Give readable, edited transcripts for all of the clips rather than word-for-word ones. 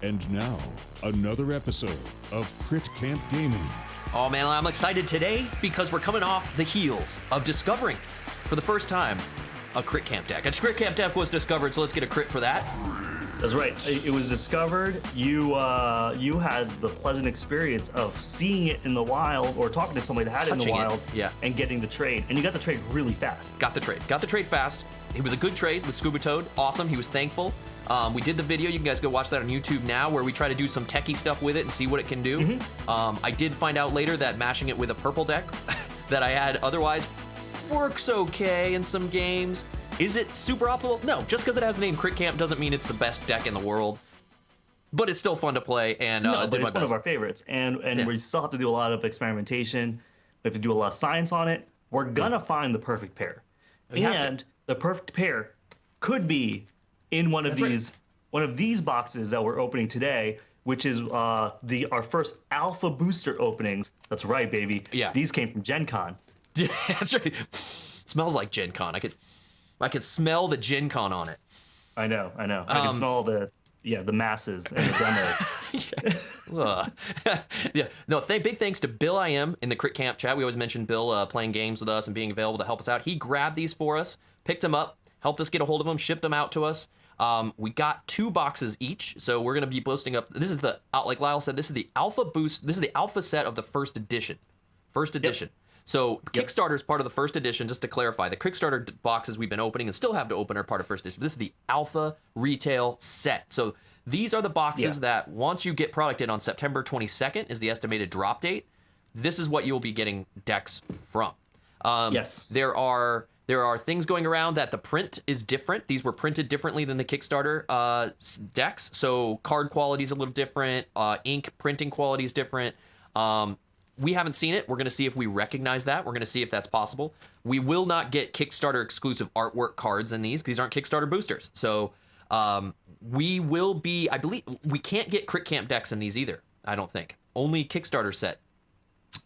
And now, another episode of Crit Camp Gaming. Oh man, I'm excited today because we're coming off the heels of discovering, for the first time, a Crit Camp deck. A Crit Camp deck was discovered, so let's get a crit for that. That's right. It was discovered. You had the pleasant experience of seeing it in the wild or talking to somebody that had it in the wild and getting the trade. And you got the trade really fast. Got the trade fast. It was a good trade with Scuba Toad. Awesome. He was thankful. We did the video. You can guys go watch that on YouTube now, where we try to do some techie stuff with it and see what it can do. I did find out later that mashing it with a purple deck that I had otherwise works okay in some games. Is it super optimal? No, just because it has the name Crit Camp doesn't mean it's the best deck in the world. But it's still fun to play, and but it's one of our favorites. And we still have to do a lot of experimentation. We have to do a lot of science on it. We're gonna find the perfect pair, and the perfect pair could be in one of these boxes that we're opening today, which is our first Alpha Booster openings. That's right, baby. Yeah, these came from Gen Con. That's right. Smells like Gen Con. I could smell the Gen Con on it. I know. I can smell the masses and the demos. No, big thanks to Bill IM in the Crit Camp chat. We always mention Bill playing games with us and being available to help us out. He grabbed these for us, picked them up, helped us get a hold of them, shipped them out to us. We got 2 boxes each, so we're going to be boosting up. This is like Lyle said, this is the Alpha Boost. This is the Alpha set of the first edition. Yep. So Kickstarter is part of the first edition. Just to clarify, the Kickstarter boxes we've been opening and still have to open are part of first edition. This is the Alpha retail set. So these are the boxes that once you get product in on September 22nd is the estimated drop date. This is what you'll be getting decks from. There are things going around that the print is different. These were printed differently than the Kickstarter decks. So card quality is a little different. Ink printing quality is different. We haven't seen it. We're going to see if we recognize that. We're going to see if that's possible. We will not get Kickstarter exclusive artwork cards in these. These aren't Kickstarter boosters. So we will be, I believe, we can't get Crit Camp decks in these either, I don't think. Only Kickstarter set.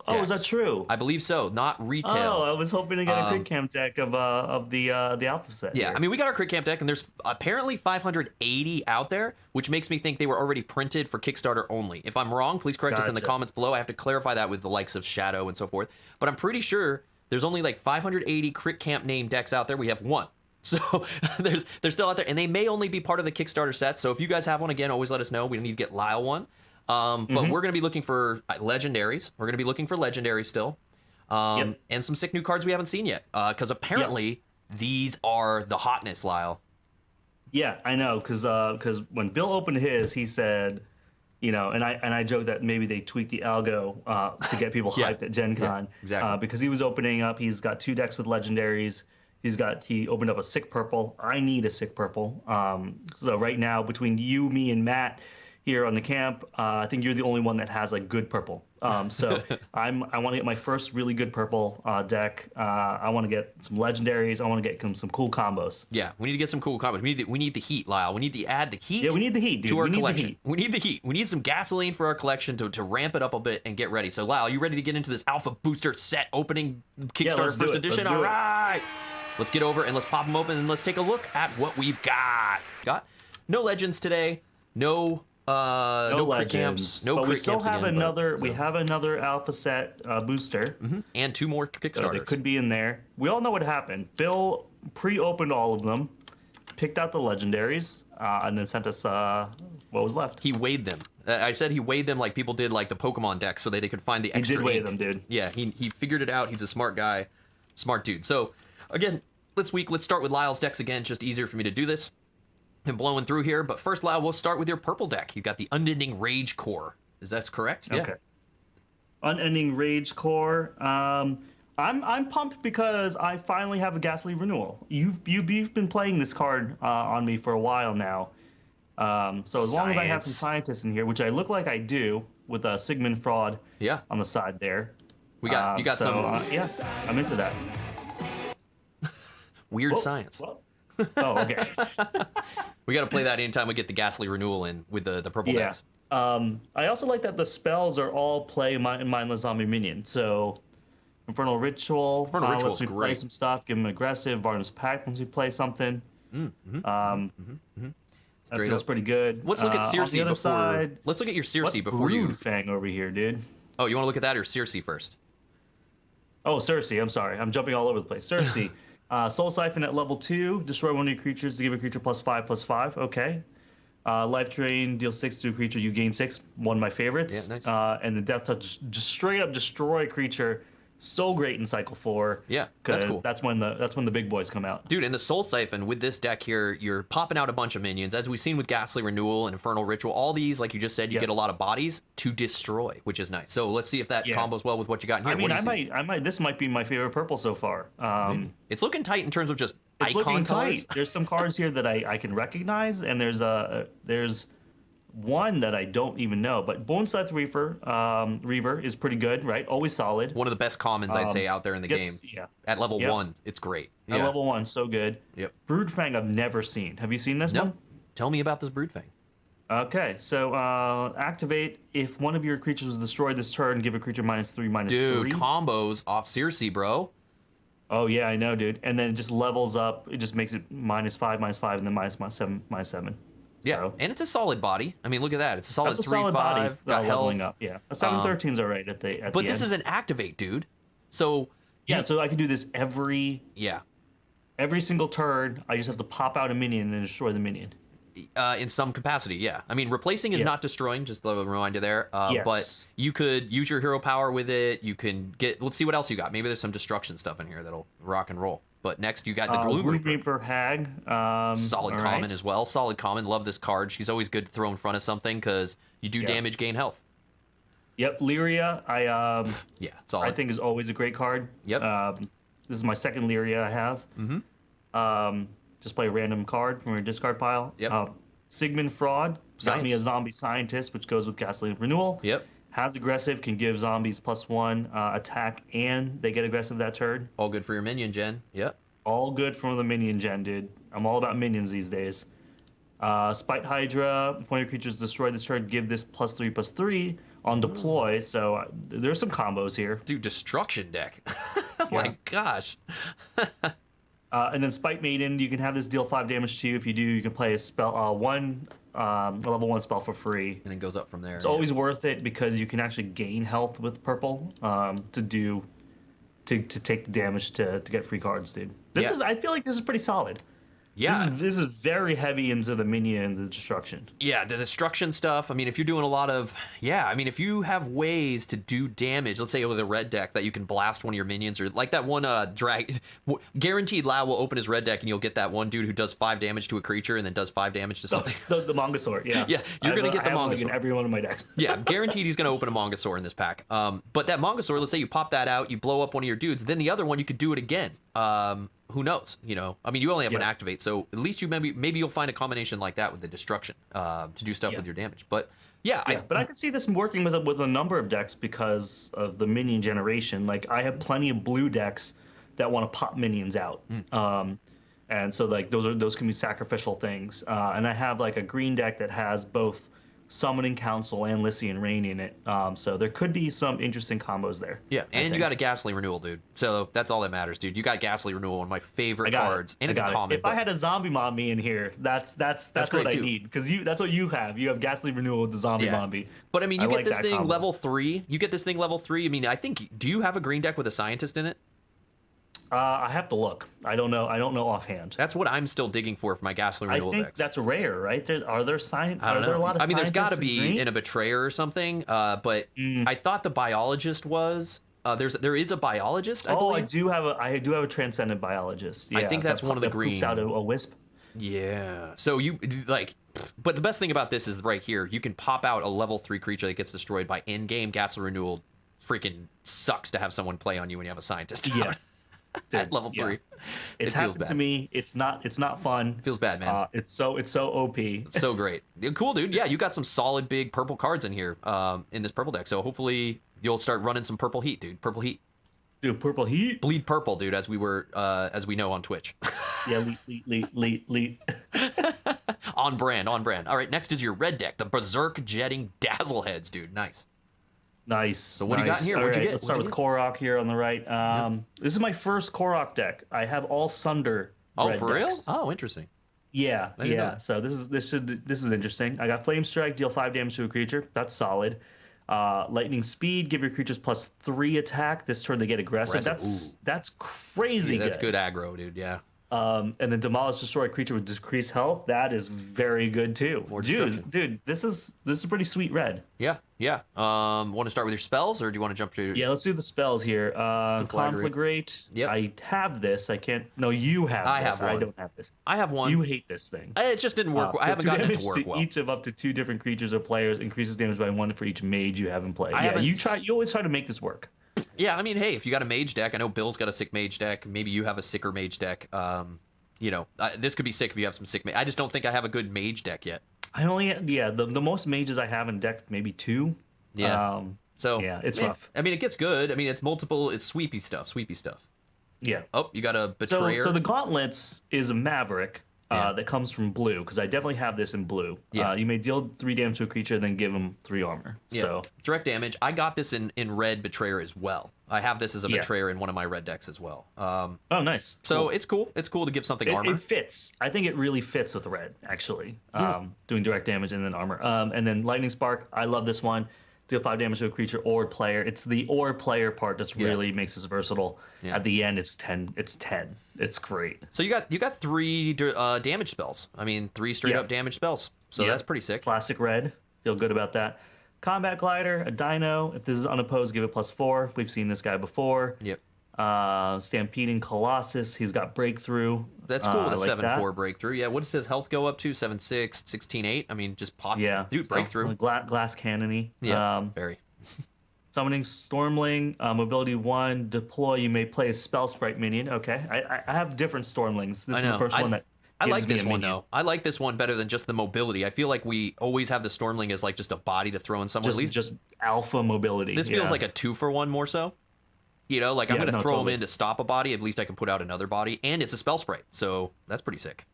Oh, is that true? I believe so, not retail. Oh, I was hoping to get a Crit Camp deck of the Alpha set. Yeah, here. I mean, we got our Crit Camp deck, and there's apparently 580 out there, which makes me think they were already printed for Kickstarter only. If I'm wrong, please correct us in the comments below. I have to clarify that with the likes of Shadow and so forth. But I'm pretty sure there's only like 580 Crit Camp named decks out there. We have 1. So they're still out there, and they may only be part of the Kickstarter set. So if you guys have one, again, always let us know. We need to get Lyle one. But we're going to be looking for legendaries. We're going to be looking for legendaries still. And some sick new cards we haven't seen yet. Because apparently these are the hotness, Lyle. Yeah, I know. Because when Bill opened his, he said, and I joked that maybe they tweaked the algo to get people hyped at Gen Con. Yeah, exactly. Because he was opening up. He's got 2 decks with legendaries. He opened up a sick purple. I need a sick purple. So right now, between you, me, and Matt here on the camp, I think you're the only one that has like good purple. So I want to get my first really good purple deck. I want to get some legendaries. I want to get some cool combos. Yeah, we need to get some cool combos. We need the heat, Lyle. We need to add the heat. Yeah, we need the heat, dude. To our collection. We need the heat. We need some gasoline for our collection to ramp it up a bit and get ready. So Lyle, you ready to get into this Alpha Booster set opening Kickstarter first edition? All right. Let's get over and let's pop them open and let's take a look at what we've got. No legends today. No Crit Camps. No Crit Camps again. We have another Alpha set booster. And 2 more Kickstarters. They could be in there. We all know what happened. Bill pre-opened all of them, picked out the legendaries, and then sent us what was left. He weighed them. I said he weighed them like people did like the Pokemon decks so they could find the extra ink. He did weigh them, dude. Yeah, he figured it out. He's a smart guy. Smart dude. So, again, let's start with Lyle's decks again. It's just easier for me to do this. I'm blowing through here, but first, Lyle, we'll start with your purple deck. You got the Unending Rage Core. Is that correct? Okay. Yeah. Unending Rage Core. I'm pumped because I finally have a Ghastly Renewal. You've been playing this card on me for a while now. So as long as I have some scientists in here, which I look like I do, with a Sigmund Fraud on the side there. You got some. Yeah, I'm into that. Weird science. Whoa. Oh, okay. We got to play that anytime we get the Ghastly Renewal in with the purple decks. I also like that the spells are all play mindless zombie minion. So Infernal Ritual lets me play some stuff, give him aggressive. Varnus Pact once we play something. That feels pretty good. Let's look at Circe on the other before. side, Let's look at your Circe what's before you. Broodfang over here, dude? Oh, you want to look at that or Circe first? Oh, Circe. I'm sorry. I'm jumping all over the place. Circe. Soul Siphon at level 2. Destroy one of your creatures to give a creature +5/+5. Okay. Life Drain. Deal 6 to a creature. You gain 6. One of my favorites. Yeah, nice. And the Death Touch. Just straight up destroy a creature. So great in Cycle 4. Yeah, that's cool. That's when the big boys come out. Dude, in the Soul Siphon, with this deck here, you're popping out a bunch of minions. As we've seen with Ghastly Renewal and Infernal Ritual, all these, like you just said, you get a lot of bodies to destroy, which is nice. So let's see if that combos well with what you got in here. I might. This might be my favorite purple so far. It's looking tight in terms of just it's icon looking colors. tight. There's some cards here that I can recognize, and there's one that I don't even know. But Bone Scythe Reaver is pretty good, right? Always solid. One of the best commons I'd say out there in the game. Yeah. At level 1, it's great. At level 1, so good. Yep. Broodfang I've never seen. Have you seen this one? Tell me about this Broodfang. Okay, so activate. If one of your creatures is destroyed this turn, give a creature -3/-3. Dude, combos off Circe, bro. Oh yeah, I know, dude. And then it just levels up. It just makes it -5/-5, and then -7/-7. Yeah, So, and it's a solid body. I mean, look at that. It's a solid that's a 3/5. solid body. Got leveling health. up. Yeah, a 7/13's all right at the But the this end. is an activate, dude. So so I can do this every single turn. I just have to pop out a minion and destroy the minion. In some capacity, yeah. I mean, replacing is not destroying, just a reminder there. Yes. But you could use your hero power with it. You can get, let's see what else you got. Maybe there's some destruction stuff in here that'll rock and roll. But next you got the Gloom Reaper. Hag. Solid common as well. Solid common. Love this card. She's always good to throw in front of something because you do damage, gain health. Yep, Lyria. Solid. I think is always a great card. Yep. This is my second Lyria I have. Mm-hmm. Just play a random card from your discard pile. Yep. Sigmund Fraud. Got me a zombie scientist, which goes with Ghastly Renewal. Yep. Has aggressive, can give zombies +1 attack, and they get aggressive that turn. All good for your minion gen. Yep. All good for the minion gen, dude. I'm all about minions these days. Spite Hydra. If one of your creatures destroyed this turn, give this +3/+3 on deploy. So there's some combos here. Dude, destruction deck. Oh my gosh. And then Spite Maiden, you can have this deal 5 damage to you. If you do, you can play a spell, a level 1 spell for free. And it goes up from there. It's always worth it because you can actually gain health with purple to take the damage to get free cards, dude. I feel like this is pretty solid. Yeah. This is very heavy into the minion and the destruction. Yeah, the destruction stuff. I mean, if you're doing a lot of... Yeah, I mean, if you have ways to do damage, let's say with a red deck that you can blast one of your minions, or like that one drag... Guaranteed Lyle will open his red deck and you'll get that one dude who does 5 damage to a creature and then does 5 damage to something. The Mongosaur, yeah. Yeah, you're going to get the Mongosaur. In every one of my decks. Yeah, guaranteed he's going to open a Mongosaur in this pack. But that Mongosaur, let's say you pop that out, you blow up one of your dudes, then the other one you could do it again. Who knows? You know, I mean, you only have an activate, so at least you maybe you'll find a combination like that with the destruction to do stuff with your damage. But but I could see this working with a number of decks because of the minion generation. Like I have plenty of blue decks that want to pop minions out, and so like those can be sacrificial things. And I have like a green deck that has both Summoning Council and Lycian Rain in it. So there could be some interesting combos there. Yeah, and you got a Ghastly Renewal, dude. So that's all that matters, dude. You got Ghastly Renewal, one of my favorite cards. And it's a common. If I had a zombie mommy in here, that's what I need. Because that's what you have. You have Ghastly Renewal with the zombie mommy. But I mean, you get this thing level 3. You get this thing level 3. I mean, I think, do you have a green deck with a scientist in it? I have to look. I don't know offhand. That's what I'm still digging for my Ghastly Renewal decks. I think that's rare, right? Are there a lot of I mean, there's got to be green? in a Betrayer or something. But I thought the Biologist was. There is a Biologist. I believe. I do have a Transcendent Biologist. Yeah, I think that's one of the green. Poops out a wisp. Yeah. So you like, but the best thing about this is right here. You can pop out a level 3 creature that gets destroyed by in-game Ghastly Renewal. Freaking sucks to have someone play on you when you have a scientist. Yeah. Dude, at level 3. It's happened to me. It's not fun. It feels bad, man. It's so OP. It's so great. Cool, dude. Yeah, you got some solid big purple cards in here in this purple deck. So hopefully you'll start running some purple heat, dude. Purple heat. Dude, purple heat. Bleed purple, dude, as we know on Twitch. Yeah, leet. On brand. All right, next is your red deck, the Berserk Jetting Dazzleheads, dude. Nice. So what do you got in here? What'd you get? Let's start with Korok here on the right. This is my first Korok deck. I have all Sunder. Oh, for real? decks. Oh, interesting. Yeah, I didn't know yeah. that. So this is interesting. I got Flame Strike, deal 5 damage to a creature. That's solid. Lightning Speed, give your creatures +3 attack. This turn they get aggressive. Aggressive, That's crazy Yeah, that's good. good aggro, dude. Yeah. And then Demolish, destroy a creature with decreased health. That is very good too. More destruction. Dude, this is a pretty sweet red. Yeah, yeah. Want to start with your spells, or do you want to jump to? Yeah, let's do the spells here. Conflagrate. Yep. I have this. I can't. No, you have I this. have one. I don't have this. I have one. You hate this thing. It just didn't work. I haven't two gotten it to damage work well. Each of up to 2 different creatures or players, increases damage by 1 for each mage you have in play. I haven't You always try to make this work. Yeah, I mean, hey, if you got a mage deck, I know Bill's got a sick mage deck. Maybe you have a sicker mage deck. This could be sick if you have some sick mage. I just don't think I have a good mage deck yet. The most mages I have in deck maybe 2. Yeah. So yeah, it's rough. I mean, it gets good. I mean, it's multiple. It's sweepy stuff. Yeah. Oh, you got a betrayer. So the gauntlets is a maverick that comes from blue, because I definitely have this in blue. Yeah. You may deal 3 damage to a creature, then give him 3 armor. Yeah. So Direct damage. I got this in red betrayer as well. I have this as a betrayer in one of my red decks as well. oh, nice. So Cool. it's cool. It's cool to give something armor. It fits. I think it really fits with red, actually. Yeah. Doing direct damage and then armor. And then Lightning Spark. I love this one. Deal 5 damage to a creature or player. It's the or player part that's really makes this versatile. Yeah. At the end, it's 10. It's 10. It's great. So you got 3 damage spells. I mean, 3 straight up damage spells. So that's pretty sick. Classic red. Feel good about that. Combat Glider, a dino. If this is unopposed, give it +4. We've seen this guy before. Yep. Stampeding Colossus. He's got breakthrough. That's cool. The I like 7/4 breakthrough. Yeah. What does his health go up to? 7/6, 16/8. I mean, just pop. Yeah. Dude, breakthrough. Glass cannony. Yeah. Very. Summoning Stormling, mobility 1, deploy. You may play a spell sprite minion. Okay, I have different Stormlings. This is the first one that I gives like me this a one minion. though. I like this one better than just the mobility. I feel like we always have the Stormling as like just a body to throw in someone. At least Just alpha mobility. this feels like a 2-for-1 more so. You know, like I'm gonna throw him in to stop a body. At least I can put out another body, and it's a spell sprite, so that's pretty sick.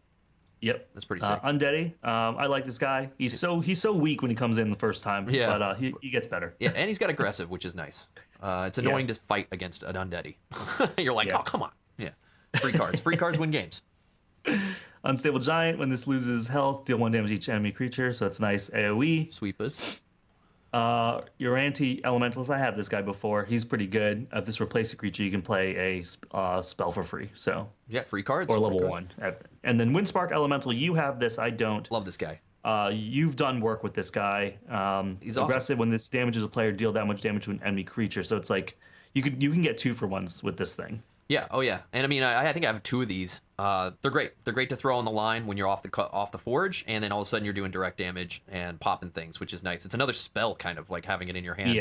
Yep, That's pretty sick. Undeady. I like this guy. He's so weak when he comes in the first time. Yeah. But he gets better. Yeah, and he's got aggressive, which is nice. It's annoying to fight against an undeady. You're like, oh, come on. Yeah. Free cards. Free cards win games. Unstable Giant. When this loses health, deal 1 damage to each enemy creature. So it's nice AoE. Sweepers. Your anti-elementalist. I have this guy before. He's pretty good. If this replaces a creature, you can play a spell for free. So Yeah, free cards. or free level cards. 1. And then Windspark Elemental. You have this. I don't. Love this guy. You've done work with this guy. He's aggressive. When this damages a player, deal that much damage to an enemy creature. So it's like you can get 2-for-1s with this thing. Yeah. Oh, yeah. And I mean, I think I have 2 of these. They're great. They're great to throw on the line when you're off the forge, and then all of a sudden you're doing direct damage and popping things, which is nice. It's another spell, kind of like having it in your hand.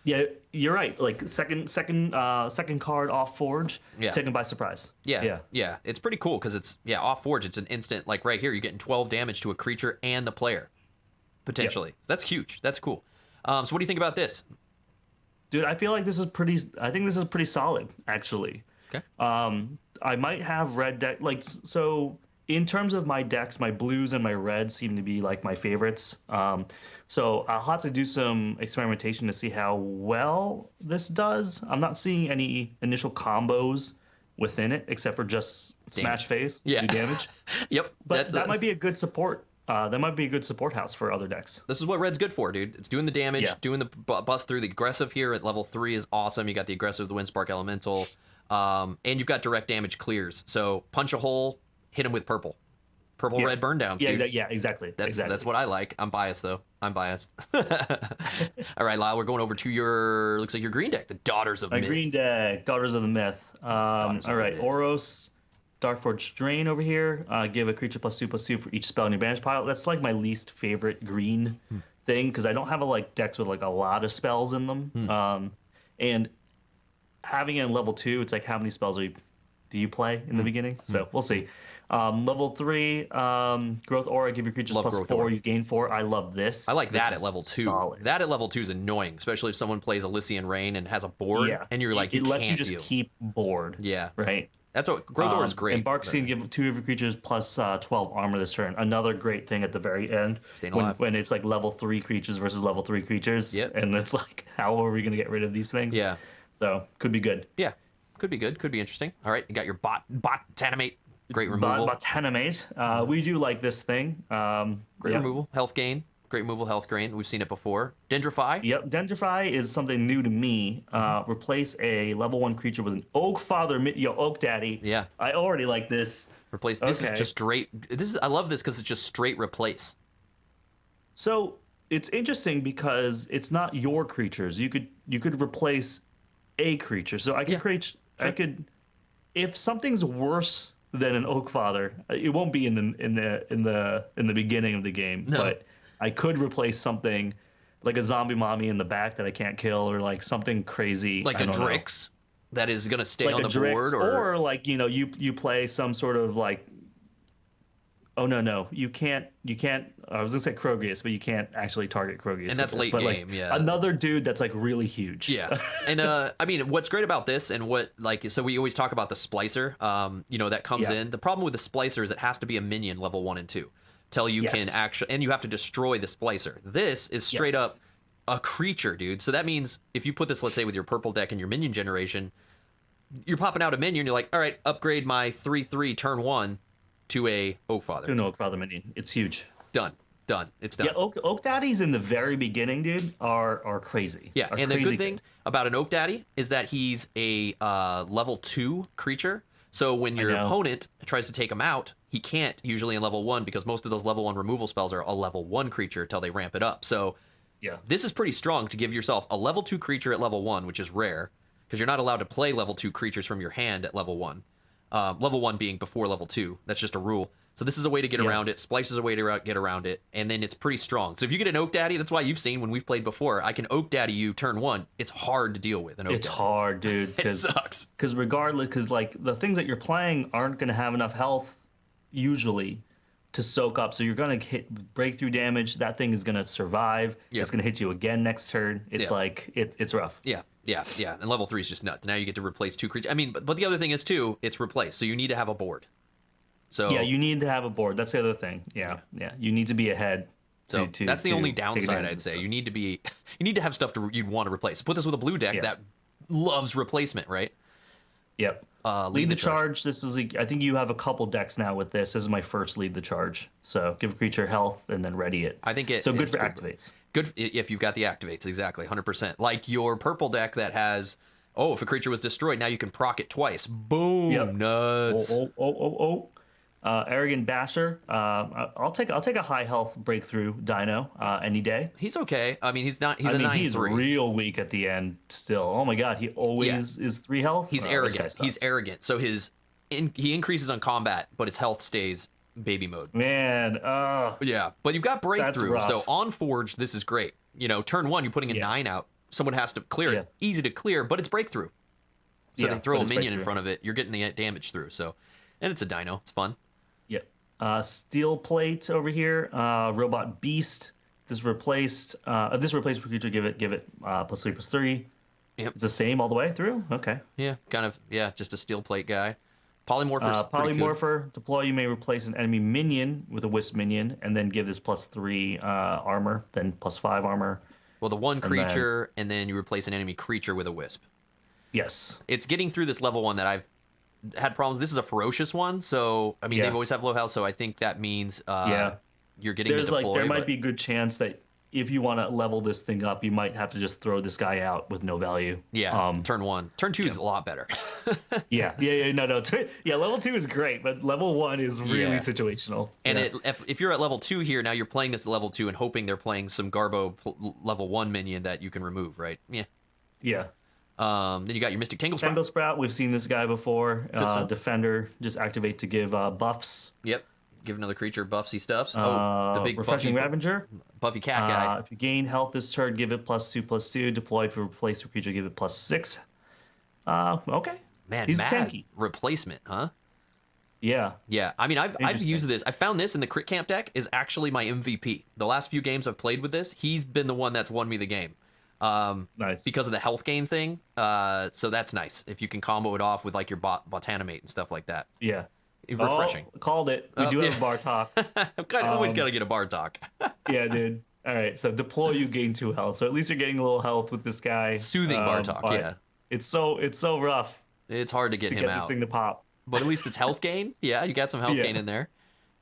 Yeah, you're right. Like second card off forge, taken by surprise. Yeah. It's pretty cool because it's off forge. It's an instant. Like right here, you're getting 12 damage to a creature and the player, potentially. That's huge. That's cool. So what do you think about this? Dude, I feel like this is pretty. I think this is pretty solid, actually. Okay. I might have red deck so. In terms of my decks, my blues and my reds seem to be like my favorites. So I'll have to do some experimentation to see how well this does. I'm not seeing any initial combos within it, except for just smash face, do damage. Yep. But that might be a good support. That might be a good support house for other decks. This is what red's good for, dude. It's doing the damage, doing the bust through. The aggressive here at level 3 is awesome. You got the aggressive, the Windspark Elemental, and you've got direct damage clears. So punch a hole, hit him with purple red burn downs. Yeah, dude. Exactly. That's what I like. I'm biased though. All right, Lyle, we're going over to your looks like your green deck, the Daughters of My Myth. green deck, Daughters of the Myth. All right, Oros, Darkforge Drain over here. Give a creature +2/+2 for each spell in your banish pile. That's like my least favorite green thing because I don't have decks with like a lot of spells in them. And having it in level 2, it's like how many spells do you play in the beginning? So we'll see. Level 3, Growth Aura, give your creatures +4, you gain 4. I love this. I like that at level 2. Solid. That at level 2 is annoying, especially if someone plays Elysian Rain and has a board, and you're like, it lets you can't just keep board. Yeah. Right? That's what Growth Aura is great. And Bark's going to give 2 of your creatures +12 armor this turn. Another great thing at the very end when it's like level 3 creatures versus level 3 creatures. Yep. And it's like, how are we going to get rid of these things? Yeah. So could be good. Yeah. Could be good. Could be interesting. All right. You got your bot animate. Great removal. Botanimate. We do like this thing. Great removal. Health gain. Great removal, health gain. We've seen it before. Dendrify. Yep, Dendrify is something new to me. Replace a level 1 creature with an Oak Father, Oak Daddy. Yeah. I already like this. Replace. This is just straight. I love this because it's just straight replace. So it's interesting because it's not your creatures. You could replace a creature. So I could create. Sure. I could. If something's worse than an Oak Father, it won't be in the beginning of the game. No. But I could replace something like a zombie mommy in the back that I can't kill, or like something crazy, like a Drix that is going to stay on the board, or like you play some sort of like. Oh no, you can't. I was gonna say Krogius, but you can't actually target Krogius. And that's late game, like, another dude that's like really huge. Yeah, and I mean, what's great about this, and what so we always talk about the Splicer, that comes in. The problem with the Splicer is it has to be a minion level 1 and 2. Till you can actually, and you have to destroy the Splicer. This is straight up a creature, dude. So that means if you put this, let's say, with your purple deck and your minion generation, you're popping out a minion. You're like, all right, upgrade my 3/3 turn 1 to a Oak Father. To an Oak Father minion. It's huge. Done. It's done. Yeah, Oak Daddies in the very beginning, dude, are crazy. Yeah, and the good thing about an Oak Daddy is that he's a level 2 creature. So when your opponent tries to take him out, he can't usually in level 1 because most of those level 1 removal spells are a level 1 creature until they ramp it up. So this is pretty strong to give yourself a level 2 creature at level 1, which is rare because you're not allowed to play level 2 creatures from your hand at level 1. Level 1 being before level 2. That's just a rule. So this is a way to get around it. Splice is a way to get around it. And then it's pretty strong. So if you get an Oak Daddy, that's why you've seen when we've played before, I can Oak Daddy you turn 1. It's hard to deal with an Oak Daddy. It's hard, dude. It sucks. Because like the things that you're playing aren't going to have enough health usually to soak up. So you're going to hit breakthrough damage. That thing is going to survive. Yeah. It's going to hit you again next turn. It's like, it's rough. Yeah. And level 3 is just nuts. Now you get to replace 2 creatures. I mean, but the other thing is, too, it's replace. So you need to have a board. So yeah, you need to have a board. That's the other thing. Yeah. You need to be ahead. So that's the only downside, I'd say. You need to have stuff you'd want to replace. Put this with a blue deck that loves replacement, right? Yep. Lead the charge. This is I think you have a couple decks now with this. This is my first lead the charge. So give a creature health and then ready it. I think so good for activates. Good if you've got the activates, exactly, 100%. Like your purple deck that has, if a creature was destroyed, now you can proc it twice. Boom, nuts. Arrogant Basher. I'll take a high health breakthrough Dino any day. He's okay. I mean, he's not. He's a 9/3. He's real weak at the end still. Oh my god, he always is 3 health. He's arrogant. He's arrogant. So he increases on combat, but his health stays baby mode. Man, yeah. But you've got breakthrough. So on Forge, this is great. Turn 1, you're putting a 9 out. Someone has to clear it. Easy to clear, but it's breakthrough. So they throw a minion in front of it. You're getting the damage through. So, and it's a Dino. It's fun. Steel Plate over here. Robot Beast. This replaced creature. Give it +3/+3. Yep. It's the same all the way through. Okay. Yeah, kind of. Yeah, just a Steel Plate guy. Polymorpher. Polymorpher. Deploy. You may replace an enemy minion with a Wisp minion, and then give this +3 armor, then +5 armor. Well, the one creature, and then you replace an enemy creature with a Wisp. Yes. It's getting through this level 1 that I've had problems. This is a ferocious one, so I mean they've always have low health, so I think that means you're getting to deploy. There might be a good chance that if you want to level this thing up, you might have to just throw this guy out with no value. Yeah. Turn 1. Turn 2 is a lot better. No. Level 2 is great, but level 1 is really situational. And if you're at level 2 here, now you're playing this at level 2 and hoping they're playing some Garbo level 1 minion that you can remove, right? Yeah. Then you got your Mystic Tangle Sprout. Tangle Sprout, we've seen this guy before. Defender, just activate to give buffs. Yep. Give another creature buffsy stuffs. The big Refreshing Buffy Ravager. Buffy cat guy. If you gain health this turn, give it +2/+2. Deployed for replace a creature, give it +6. Okay. Man, he's tanky. Replacement, huh? Yeah. Yeah. I mean, I've used this. I found this in the Crit Camp deck is actually my MVP. The last few games I've played with this, he's been the one that's won me the game. Nice. Because of the health gain thing. So that's nice. If you can combo it off with like your Botanimate and stuff like that. Yeah. Refreshing. Called it. We do have bar talk. I've kind of always got to get a bar talk. Yeah, dude. All right. So deploy, you gain 2 health. So at least you're getting a little health with this guy. Soothing bar talk. Yeah. It's so rough. It's hard to get him out. out. This thing to pop. but at least it's health gain. Yeah, you got some health Yeah. gain in there.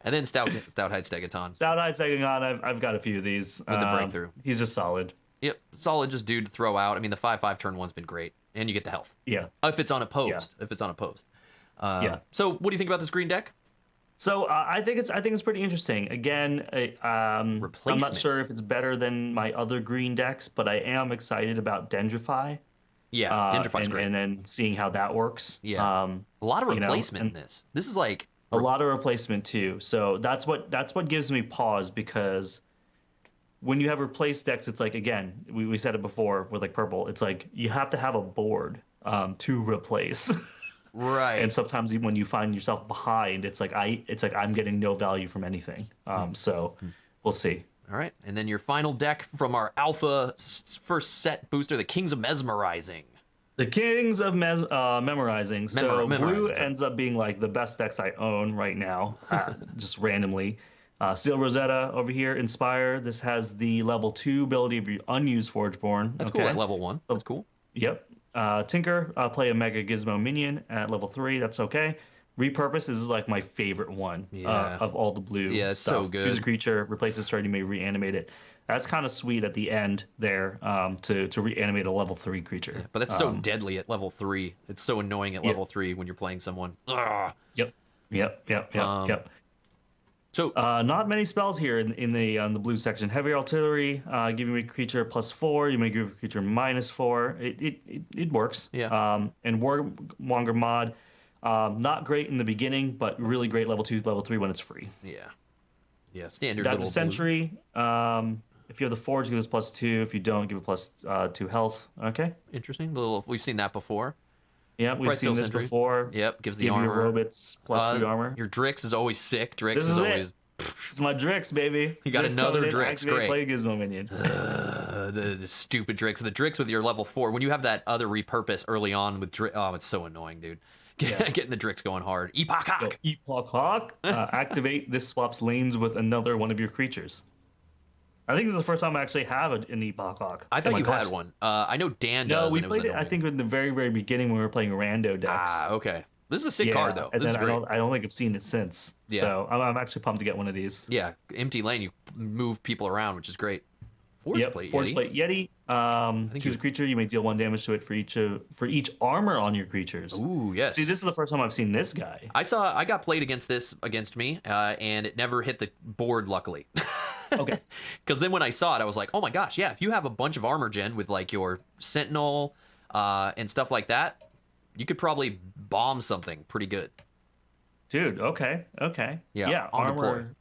And then Stout-Hide Stegaton. Stout-Eyed Stegaton, I've got a few of these. With the breakthrough. He's just solid. Yep, solid just dude to throw out. I mean, the 5/5 turn one's been great. And you get the health. Yeah. If it's unopposed. Yeah. If it's unopposed. Yeah. So what do you think about this green deck? So I think it's pretty interesting. Again, I'm not Replacement. sure if it's better than my other green decks, but I am excited about Dendrify. Yeah, Dendrify's great. And then seeing how that works. Yeah. A lot of replacement and in this. This is like a lot of replacement too. So that's what gives me pause, because when you have replaced decks, it's like, again, we said it before with like purple, it's like you have to have a board to replace. right. And sometimes even when you find yourself behind, it's like I'm getting no value from anything. So we'll see. All right, and then your final deck from our alpha first set booster, the Kings of Mesmerizing. The Kings of Memorizing. So Memorizing, blue sorry. ends up being like the best decks I own right now, just randomly. Steel Rosetta over here, Inspire. This has the level 2 ability of your unused Forgeborn. That's cool at level 1. That's cool. Yep. Tinker, play a Mega Gizmo minion at level 3. That's okay. Repurpose is like my favorite one of all the blue it's stuff. so good. Choose a creature, replace its turn, you may reanimate it. That's kind of sweet at the end there to reanimate a level 3 creature. Yeah, but that's so deadly at level 3. It's so annoying at level 3 when you're playing someone. Ugh. Yep. So not many spells here in the blue section. Heavy artillery, giving a creature +4. You may give a creature -4. It works. Yeah. And Warmonger mod, not great in the beginning, but really great level 2, level 3 when it's free. Yeah. Standard Adaptive little Sentry. If you have the Forge, give us +2. If you don't, give it +2 health. Okay. Interesting. We've seen that before. Yeah, we've Bright seen Steel this Sentry. before. Yep. Gives the Give armor. your robots +3 armor. Your Drix is always sick. Drix This is is always. It's my Drix, baby. You got another coming in, Drix, activate, great. Play a Gizmo minion. The stupid Drix. The Drix with your level 4. When you have that other repurpose early on with Drix. Oh, it's so annoying, dude. Getting the Drix going hard. Epoch Hawk. Epoch Hawk. Activate. This swaps lanes with another one of your creatures. I think this is the first time I actually have an Epoch Hawk. I thought in you my had cards. one. I know Dan No, does. we and it was played it. I annoying. think in the very, very beginning when we were playing rando decks. Okay. This is a sick card though. And This then is great. I don't think I've seen it since. Yeah. So I'm actually pumped to get one of these. Yeah, empty lane. You move people around, which is great. Forge Plate. Forge Yeti. Plate Yeti. Choose a creature. You may deal 1 damage to it for each armor on your creatures. Ooh, yes. See, this is the first time I've seen this guy. I got played against me, and it never hit the board, luckily. Okay. Because then when I saw it, I was like, oh my gosh, yeah, if you have a bunch of armor gen with like your Sentinel and stuff like that, you could probably bomb something pretty good. Dude, okay. Yeah, on armor.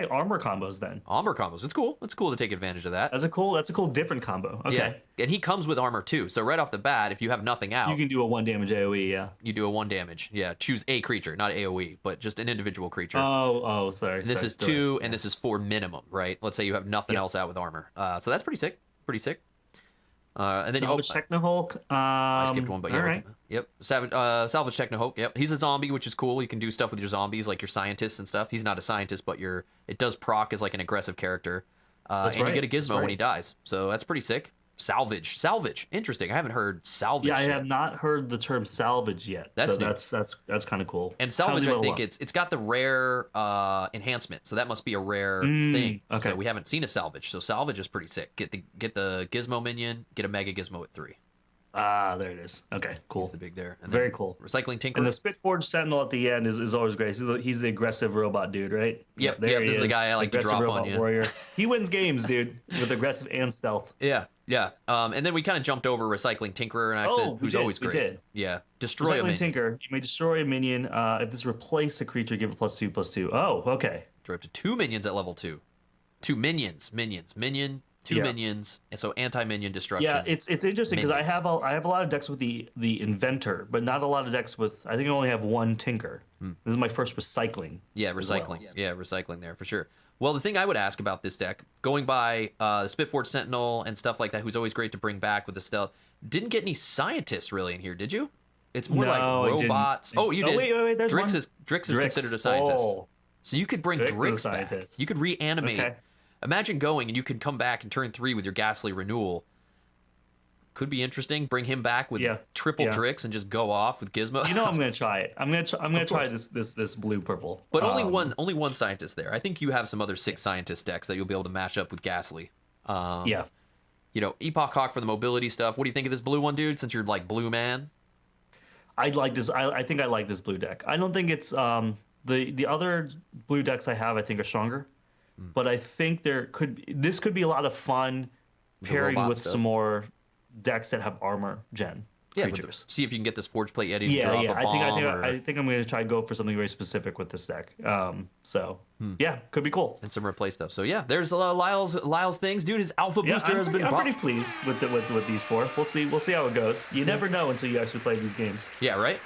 Armor combos then. Armor combos. It's cool. It's cool to take advantage of that. That's a cool different combo. Okay. Yeah. And he comes with armor too. So right off the bat, if you have nothing out, You can do a 1 damage AoE, yeah. you do a 1 damage. Yeah. Choose a creature, not AoE, but just an individual creature. Sorry. This sorry, is direct. 2, and this is 4 minimum, right? Let's say you have nothing else out with armor. So that's pretty sick. And then Salvage Technohulk. I skipped one, but yeah. all right. Yep. Salvage Technohulk. Yep. He's a zombie, which is cool. You can do stuff with your zombies, like your scientists and stuff. He's not a scientist, but it does proc as like an aggressive character. And right. you get a gizmo That's when he dies. So that's pretty sick. Salvage. Interesting. I haven't heard salvage. Yeah, I yet. have not heard the term salvage yet. That's so new. that's kind of cool. And How's salvage, he I level think up? it's got the rare enhancement, so that must be a rare thing. okay. So we haven't seen a salvage, so salvage is pretty sick. Get the gizmo minion, get a mega gizmo at 3. There it is. Okay, cool. He's the big there. And Very then cool. Recycling Tinker. And the Spitforge Sentinel at the end is always great. He's the aggressive robot dude, right? Yep, there he this is the guy I like to Aggressive drop on robot you. Warrior. He wins games, dude, with aggressive and stealth. Yeah. And then we kind of jumped over Recycling Tinkerer and accident, who's always great. We did. Yeah. Destroy a Recycling minion. Tinker. You may destroy a minion. If this replace a creature, give it +2/+2. Oh, okay. Draw up to 2 minions at level 2. 2 minions. Minion. 2 Yeah. minions. And so anti-minion destruction. Yeah, it's interesting because I Minions. have a lot of decks with the Inventor, but not a lot of decks with. I think I only have 1 Tinker. This is my first recycling. Yeah, recycling. Yeah, recycling there for sure. Well, the thing I would ask about this deck, going by the Spitforge Sentinel and stuff like that, who's always great to bring back with the stealth, didn't get any scientists really in here, did you? It's more like No, I didn't. robots. Oh, you did. Wait, there's Drix one. is considered a scientist. Oh, So you could bring Drix is a Drix back. scientist. You could reanimate. Okay. Imagine going and you could come back and turn 3 with your Ghastly Renewal. Could be interesting. Bring him back with triple Yeah. tricks and just go off with Gizmo. You know I'm gonna try it. I'm gonna try this blue purple. But only one scientist there. I think you have some other 6 scientist decks that you'll be able to match up with Ghastly. Yeah. You know, Epoch Hawk for the mobility stuff. What do you think of this blue one, dude? Since you're like blue man. I like this. I think I like this blue deck. I don't think it's the other blue decks I have. I think are stronger, but I think this could be a lot of fun pairing with stuff. some more decks that have armor gen creatures. See if you can get this Forge Plate Yeti to drop a bomb. I think I'm going to try to go for something very specific with this deck. Yeah, could be cool. And some replay stuff. So yeah, there's Lyle's things, dude. His alpha booster has been. I'm pretty pleased with these 4. We'll see how it goes. You never know until you actually play these games. Yeah, right.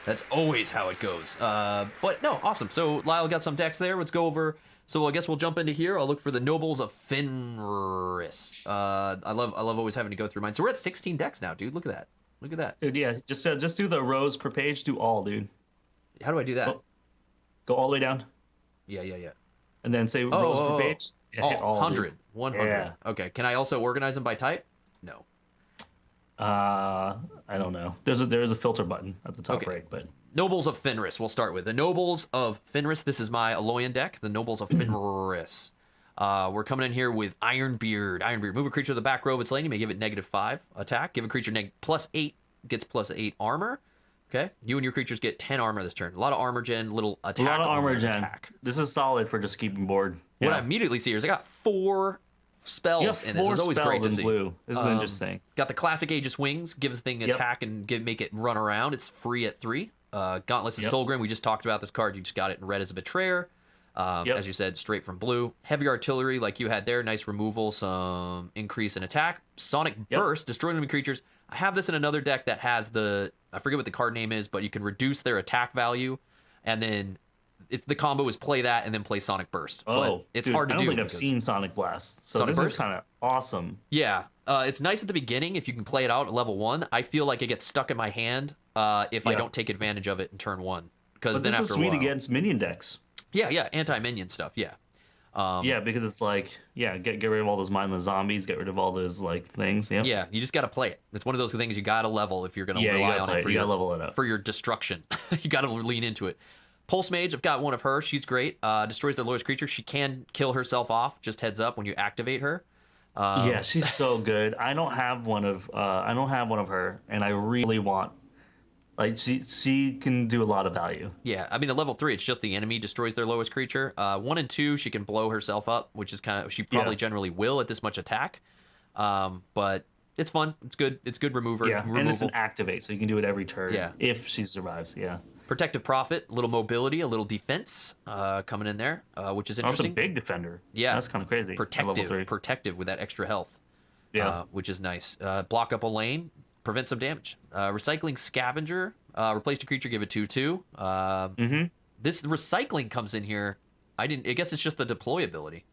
That's always how it goes. But no, awesome. So Lyle got some decks there. Let's go over. So I guess we'll jump into here. I'll look for the Nobles of Fenris. I love always having to go through mine. So we're at 16 decks now, dude. Look at that. Dude, yeah. Just do the rows per page. Do all, dude. How do I do that? Go all the way down. Yeah. And then say rows per page. Yeah, hit all, 100. dude. 100. Yeah. Okay. Can I also organize them by type? No. I don't know. There is a filter button at the top right, but Nobles of Fenris. We'll start with the Nobles of Fenris. This is my Aloyan deck. The Nobles of Fenris. We're coming in here with Ironbeard. Move a creature to the back row of its lane. You may give it -5 attack. Give a creature +8. Gets +8 armor. Okay. You and your creatures get 10 armor this turn. A lot of armor gen. Little attack. A lot of armor gen. Attack. This is solid for just keeping board. What I immediately see here is I got 4 spells in this. It's always great to see. Blue. This is interesting. Got the classic Aegis Wings. Give a thing attack and make it run around. It's free at 3. Gauntlets of Solgrim. We just talked about this card. You just got it in red as a Betrayer. As you said, straight from blue. Heavy Artillery, like you had there. Nice removal, some increase in attack. Sonic Burst, destroy enemy creatures. I have this in another deck that has I forget what the card name is, but you can reduce their attack value, and then the combo is play that and then play Sonic Burst. Oh, but it's hard to do. I don't think I've seen Sonic Blast, so Sonic this Burst? is kind of awesome. Yeah, it's nice at the beginning if you can play it out at level 1. I feel like it gets stuck in my hand if I don't take advantage of it in turn 1. Because then this after is sweet a while, against minion decks. Yeah, anti-minion stuff. Yeah. Because it's like, get rid of all those mindless zombies, get rid of all those like things. Yeah, you just got to play it. It's one of those things you got to level if you're going to rely on it for level it up. For your destruction. You got to lean into it. Pulse Mage, I've got one of her. She's great. Destroys the lowest creature. She can kill herself off. Just heads up when you activate her. Yeah, she's so good. I don't have one of her, and I really want. Like she can do a lot of value. Yeah, I mean at level 3, it's just the enemy destroys their lowest creature. 1 and 2, she can blow herself up, which is she probably generally will at this much attack. But it's fun. It's good. It's good remover. Yeah, and it's an activate, so you can do it every turn. Yeah. If she survives. Yeah. Protective Prophet, a little mobility, a little defense coming in there, which is interesting. That's a big defender. Yeah, that's kind of crazy. Protective with that extra health. Yeah, which is nice. Block up a lane. Prevent some damage. Recycling Scavenger. Replace a creature, give it 2/2. This recycling comes in here. I guess it's just the deploy ability.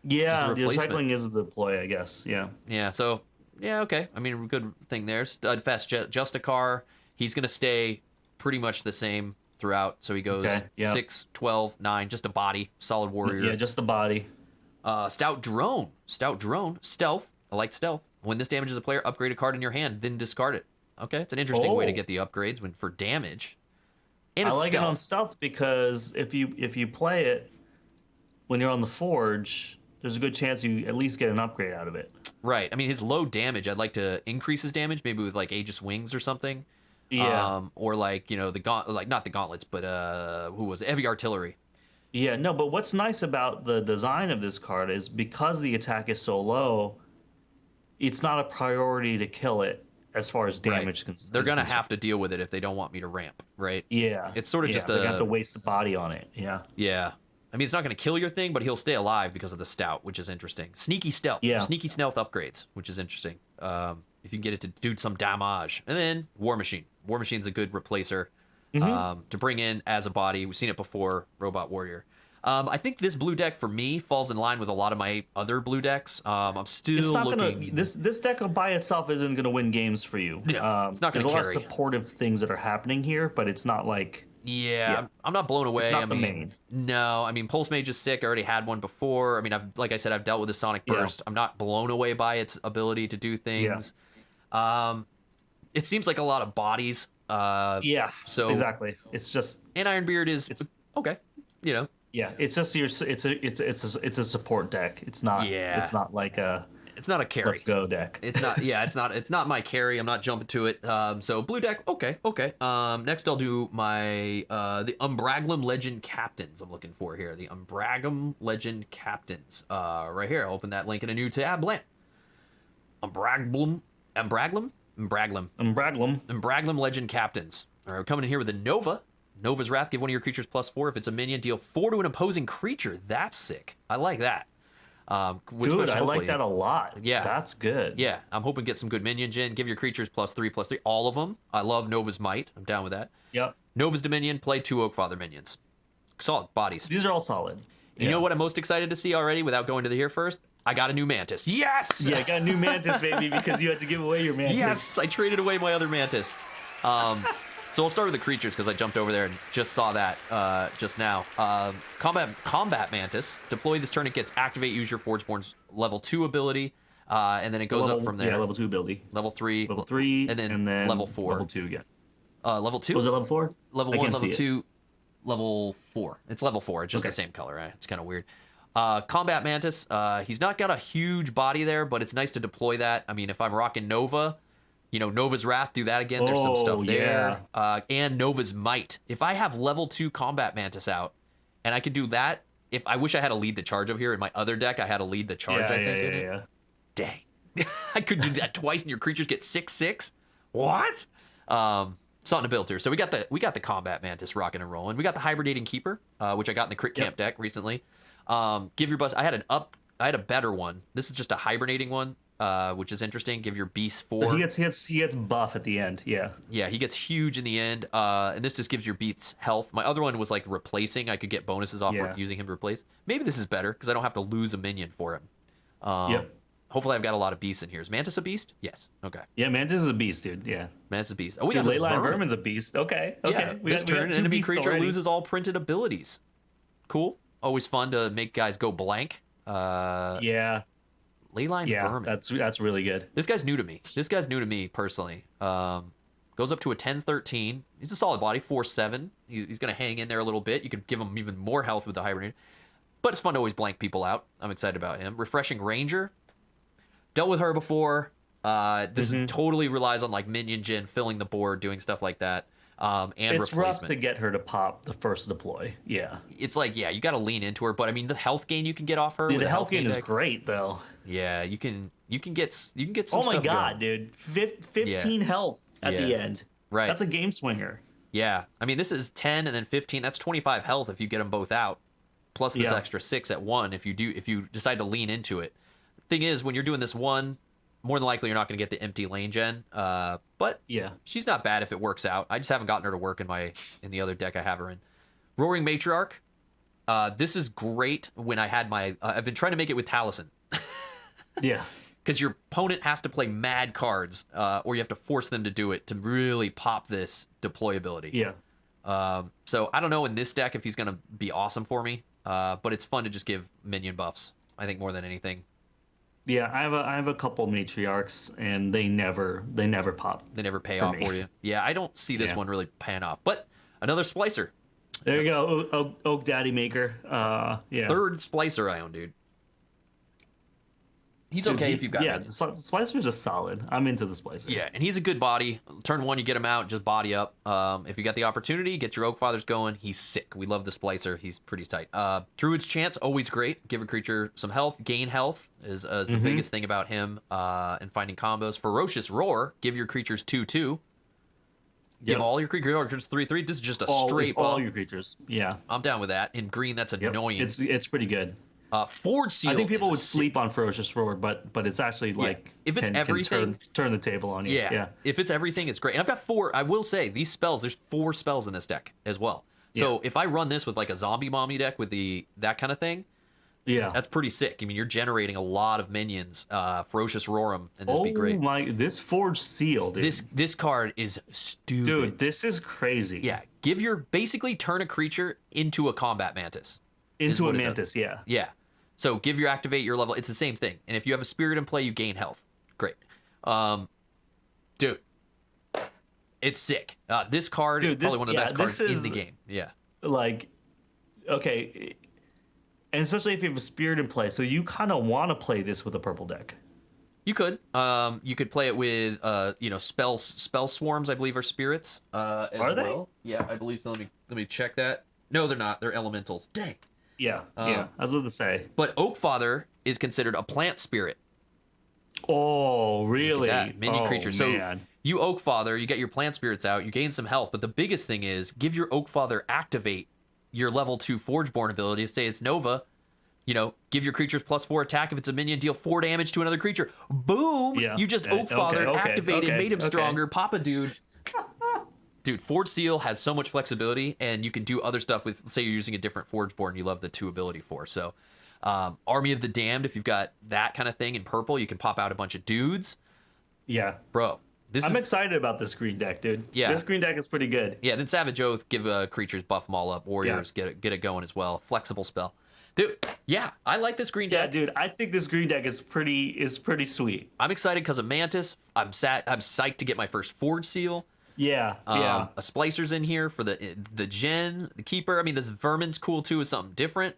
Yeah, the recycling is the deploy, I guess. Yeah. Yeah. So okay. I mean, good thing there. Studfast Justicar. He's gonna stay pretty much the same throughout. So he goes 6, 12, 9. Just a body. Solid warrior. Yeah, just the body. Stout Drone. Stealth. I like stealth. When this damages a player, upgrade a card in your hand, then discard it. Okay, it's an interesting way to get the upgrades for damage. And it's I like stealth. it on stealth because if you play it when you're on the Forge, there's a good chance you at least get an upgrade out of it. Right. I mean, his low damage, I'd like to increase his damage, maybe with like Aegis Wings or something. Yeah. Or like not the gauntlets, but who was it? Heavy Artillery. Yeah. No, but what's nice about the design of this card is because the attack is so low, it's not a priority to kill it as far as damage. Right. They're gonna have to deal with it if they don't want me to ramp, right? Yeah. It's sort of just they have to waste the body on it. Yeah. Yeah. I mean, it's not going to kill your thing, but he'll stay alive because of the stout, which is interesting. Sneaky stealth. Yeah. Sneaky stealth upgrades, which is interesting. If you can get it to do some damage. And then War Machine. War Machine's a good replacer to bring in as a body. We've seen it before, Robot Warrior. I think this blue deck for me falls in line with a lot of my other blue decks. I'm still looking. This deck by itself isn't gonna win games for you. Yeah, it's not gonna There's a lot carry. of supportive things that are happening here, but it's not like Yeah, I'm not blown away. It's not I the mean, main. no, I mean, Pulse Mage is sick. I already had one before. I mean, like I said, I've dealt with the Sonic Burst. I'm not blown away by its ability to do things. It seems like a lot of bodies. Yeah, so exactly. It's just, and Ironbeard is okay. You know. yeah, it's just it's a support deck. It's not. Yeah. It's not like a. It's not a carry. Let's go deck. It's not. Yeah, it's not my carry. I'm not jumping to it. So blue deck. Okay. Next I'll do my the Umbraglum Legend Captains. I'm looking for here. The Umbraglum Legend Captains. Right here. I'll open that link in a new tab. Blam. Umbraglum Legend Captains. All right, we're coming in here with a Nova. Nova's Wrath. Give one of your creatures +4. If it's a minion, deal 4 to an opposing creature. That's sick. I like that. Dude, I like that a lot. Yeah. That's good. Yeah, I'm hoping to get some good minions in. Give your creatures +3/+3. All of them. I love Nova's Might. I'm down with that. Yep. Nova's Dominion. Play 2 Oakfather minions. Solid bodies. These are all solid. You know what I'm most excited to see already without going to the here first? I got a new Mantis. Yes! Yeah, I got a new Mantis, baby, because you had to give away your Mantis. Yes! I traded away my other Mantis. So I'll start with the creatures because I jumped over there and just saw that just now. Combat Mantis. Deploy this turn. It gets activate. Use your Forgeborn's level 2 ability, and then it goes up from there. Yeah, level 2 ability. Level 3. Level 3, and then level 4. Level 2 again. Level 2. Was it level 4? Level 1, level 2, level 4. It's level 4. It's just the same color, right? It's kind of weird. Combat Mantis. He's not got a huge body there, but it's nice to deploy that. I mean, if I'm rocking Nova. You know, Nova's Wrath, do that again. There's some stuff there. And Nova's Might. If I have level 2 Combat Mantis out, and I could do that, if I wish I had a lead the charge over here. In my other deck, I had a lead the charge, I think, in it. Dang. I could do that twice, and your creatures get 6/6? What? Something to build here. So we got the Combat Mantis rocking and rolling. We got the Hibernating Keeper, which I got in the Crit Camp deck recently. Give your bust. I had a better one. This is just a hibernating one. Which is interesting. Give your beast 4. He gets buff at the end. Yeah. Yeah, he gets huge in the end. And this just gives your beasts health. My other one was like replacing. I could get bonuses off for using him to replace. Maybe this is better because I don't have to lose a minion for him. Hopefully, I've got a lot of beasts in here. Is Mantis a beast? Yes. Okay. Yeah, Mantis is a beast, dude. Yeah. Mantis is a beast. Oh, we got this Leyline Vermin's a beast. Okay. Yeah. This turn, an enemy creature loses all printed abilities. Cool. Always fun to make guys go blank. Yeah. Leyline Vermin. That's really good. This guy's new to me. Personally. Goes up to a 10/13. He's a solid body, 4/7. He's going to hang in there a little bit. You could give him even more health with the Hibernate. But it's fun to always blank people out. I'm excited about him. Refreshing Ranger. Dealt with her before. This totally relies on like minion gen, filling the board, doing stuff like that. And it's replacement. rough to get her to pop the first deploy. Yeah. It's like, you got to lean into her. But I mean, the health gain you can get off her. Dude, the health gain is great, though. Yeah, you can get some Oh my stuff god, going. dude. 15 health at the end. Right. That's a game swinger. Yeah. I mean, this is 10 and then 15. That's 25 health if you get them both out. Plus this extra 6 at 1 if you decide to lean into it. Thing is, when you're doing this one, more than likely you're not going to get the empty lane gen. But she's not bad if it works out. I just haven't gotten her to work in the other deck I have her in. Roaring Matriarch. This is great when I had my... I've been trying to make it with Taliesin. Yeah. Because your opponent has to play mad cards, or you have to force them to do it to really pop this deployability. Yeah. So I don't know in this deck if he's going to be awesome for me, but it's fun to just give minion buffs, I think, more than anything. Yeah, I have a couple matriarchs, and they never pop. They never pay off for you. Yeah, I don't see this one really pan off. But another Splicer. There you go, Oak Daddy Maker. Yeah. Third Splicer I own, dude. He's okay if you've got the Splicer's just solid. I'm into the Splicer. Yeah, and he's a good body. Turn 1, you get him out, just body up. If you got the opportunity, get your Oak Fathers going. He's sick. We love the Splicer. He's pretty tight. Druid's Chance, always great. Give a creature some health. Gain health is the biggest thing about him and finding combos. Ferocious Roar, give your creatures 2/2. Give all your creatures 3/3. This is just a straight buff. All your creatures. Yeah. I'm down with that. In green, that's annoying. It's pretty good. Forge Seal. I think people would sleep on Ferocious Roar, but it's actually like if it's everything, turn the table on you. Yeah. If it's everything, it's great. And I've got 4. I will say these spells. There's 4 spells in this deck as well. So if I run this with like a zombie mommy deck with that kind of thing, Yeah. That's pretty sick. I mean, you're generating a lot of minions. Ferocious Roar'em, and this would be great. Oh my! This Forge Seal, dude. This card is stupid. Dude, this is crazy. Yeah, basically turn a creature into a combat mantis. Into a mantis, yeah. Yeah. So activate your level. It's the same thing. And if you have a spirit in play, you gain health. Great. Dude, it's sick. This card is probably one of the best cards in the game. Yeah. Like, okay, and especially if you have a spirit in play, so you kind of want to play this with a purple deck. You could. You could play it with spell swarms, I believe, are spirits. As are they? Well. Yeah, I believe so. Let me check that. No, they're not. They're elementals. Dang. Yeah, yeah. I was about to say. But Oakfather is considered a plant spirit. Oh, really? Minion creature. So you Oakfather, you get your plant spirits out, you gain some health, but the biggest thing is give your Oakfather activate your level 2 Forgeborn ability. Say it's Nova. Give your creatures +4 attack. If it's a minion, deal 4 damage to another creature. Boom! Yeah. You just Oakfather activated, made him stronger. Papa dude. Dude, Forge Seal has so much flexibility, and you can do other stuff with, say you're using a different Forgeborn you love the 2 ability for. So, Army of the Damned, if you've got that kind of thing in purple, you can pop out a bunch of dudes. Yeah. Bro. I'm excited about this green deck, dude. Yeah. This green deck is pretty good. Yeah, then Savage Oath, give creatures, buff them all up. Warriors, get it going as well. Flexible spell. Dude, yeah, I like this green deck. Yeah, dude, I think this green deck is pretty sweet. I'm excited because of Mantis. I'm psyched to get my first Forge Seal. Yeah, yeah. A Splicer's in here for the Gen, the Keeper. I mean, this Vermin's cool too. Is something different.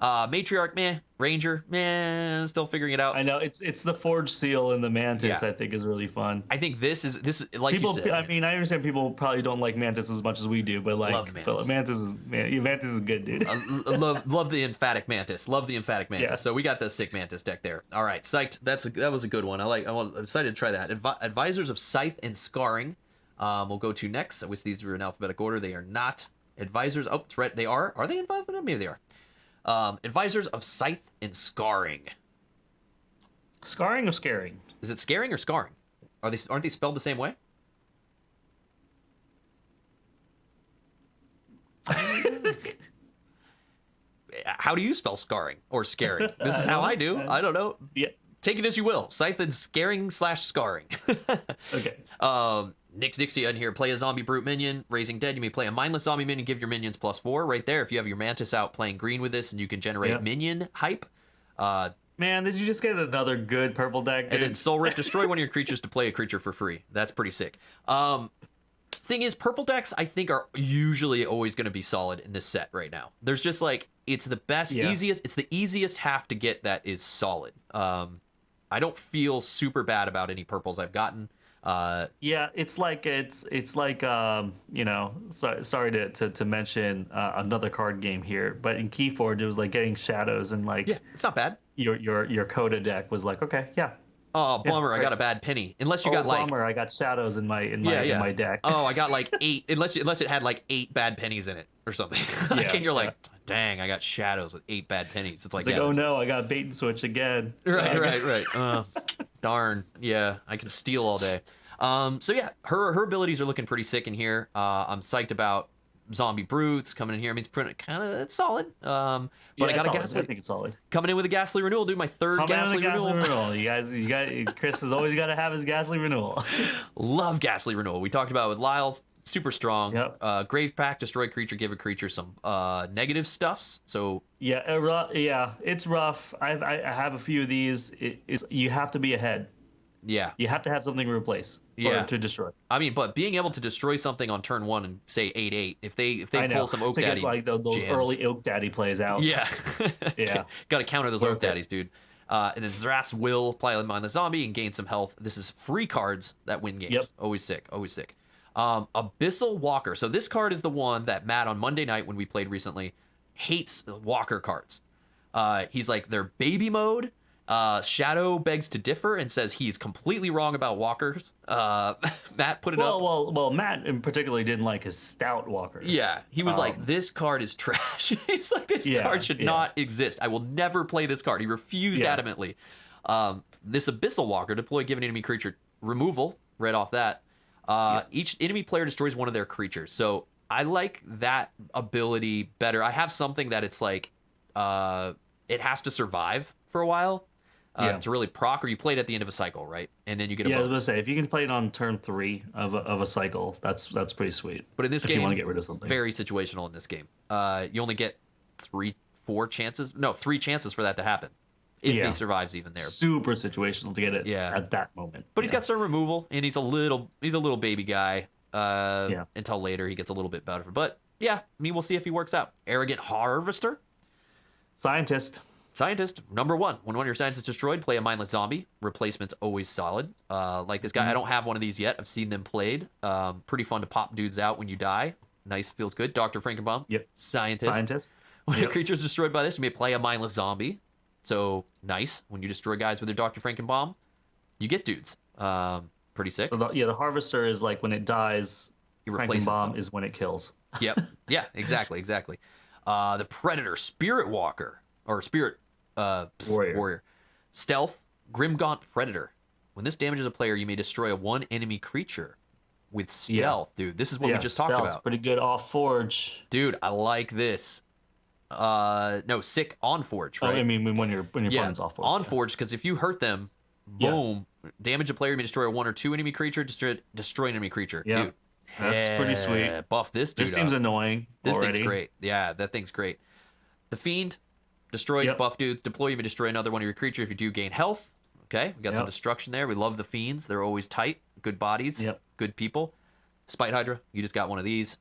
Matriarch, meh. Ranger, meh. Still figuring it out. I know it's the Forge Seal and the Mantis. I think is really fun. I think this is like people, you said. I mean, I understand people probably don't like Mantis as much as we do, but Mantis is good, dude. love the emphatic Mantis. Love the emphatic Mantis. Yeah. So we got the sick Mantis deck there. All right, psyched. That was a good one. I'm excited to try that. Advisors of Scythe and Scarring. We'll go to next. I wish these were in alphabetic order. They are not. Advisors. Oh, it's right. They are. Are they in alphabetic? Maybe they are. Advisors of Scythe and Scarring. Scarring or scaring? Is it scaring or scarring? Aren't they spelled the same way? How do you spell scarring or scaring? This is how I do. I don't know. Yeah. Take it as you will. Scythe and scaring/scarring. Okay. Nix Dixie in here. Play a zombie brute minion. Raising Dead. You may play a mindless zombie minion. Give your minions +4. Right there. If you have your Mantis out playing green with this, and you can generate minion hype. Man, did you just get another good purple deck, dude? And then Soul Rip. Destroy one of your creatures to play a creature for free. That's pretty sick. Thing is, purple decks I think are usually always going to be solid in this set right now. There's just it's the best, easiest. It's the easiest half to get that is solid. I don't feel super bad about any purples I've gotten. It's like sorry to mention another card game here, but in Keyforge it was like getting shadows and it's not bad. Your Coda deck was like, okay, yeah. Oh, bummer! I got a bad penny. Unless you got bummer! I got shadows in my deck. Oh, I got 8. Unless it had 8 bad pennies in it or something. And you're like, dang, I got shadows with 8 bad pennies. It's like oh no, I got bait and switch again. Right. Darn. Yeah, I can steal all day. So yeah, her abilities are looking pretty sick in here. I'm psyched about zombie brutes coming in here. I mean, it's solid. But I got a ghastly. I think it's solid. Coming in with a ghastly renewal, dude. My third ghastly renewal. You guys, Chris has always got to have his ghastly renewal. Love ghastly renewal. We talked about it with Lyle's. Super strong. Yep. Grave Pack, destroy creature, give a creature some negative stuffs. So it's rough. I have a few of these. You have to be ahead. Yeah. You have to have something to replace to destroy. I mean, but being able to destroy something on turn 1 and say 8/8, if they pull some Oak Daddy, those jams. early Oak Daddy plays out. Yeah. Yeah. Got to counter those Oak Daddies, dude. And then Zras will play on the zombie and gain some health. This is free cards that win games. Yep. Always sick. Abyssal Walker. So this card is the one that Matt on Monday night when we played recently hates Walker cards. He's like, they're baby mode. Shadow begs to differ and says he's completely wrong about walkers. Matt put it up. Well, Matt in particular didn't like his stout walker. Yeah, he was like, this card is trash. He's like, this card should not exist. I will never play this card. He refused adamantly. This Abyssal Walker, deploy given enemy creature removal, read off that. Each enemy player destroys one of their creatures. So I like that ability better. I have something that it's like, it has to survive for a while to really proc, or you play it at the end of a cycle, right? And then you get a bonus. I was going to say, if you can play it on turn 3 of a cycle, that's pretty sweet. But in this if game, you want to get rid of something. Very situational in this game. You only get 3 chances for that to happen. If he survives even there. Super situational to get it at that moment. But he's got some removal, and he's a little baby guy. Until later he gets a little bit better. But yeah, I mean, we'll see if he works out. Arrogant Harvester. Scientist, number 1. When one of your scientists is destroyed, play a mindless zombie. Replacement's always solid. Like this guy, I don't have one of these yet. I've seen them played. Pretty fun to pop dudes out when you die. Nice, feels good. Dr. Frankenbaum. Yep. Scientist. When a creature is destroyed by this, you may play a mindless zombie. So nice. When you destroy guys with your Dr. Frankenbaum, you get dudes. Pretty sick. So the Harvester is like when it dies, Frankenbaum is when it kills. Yep. Yeah, exactly. The Predator, Spirit Walker, or Spirit Warrior. Stealth, Grimgaunt Predator. When this damages a player, you may destroy a 1 enemy creature with stealth. Dude, this is what we just talked about. Pretty good off Forge. Dude, I like this. No, sick on Forge, right? I mean, when your opponent's off Forge. On Forge, because if you hurt them, boom, damage a player, you may destroy a 1 or 2 enemy creature, destroy an enemy creature. Yeah. Dude, that's pretty sweet. Buff this dude. This seems annoying. This already. thing's great. Yeah, that thing's great. The Fiend, destroy buff dudes, deploy, you may destroy another one of your creature if you do gain health. Okay, we got some destruction there. We love the Fiends. They're always tight, good bodies, good people. Spite Hydra, you just got one of these.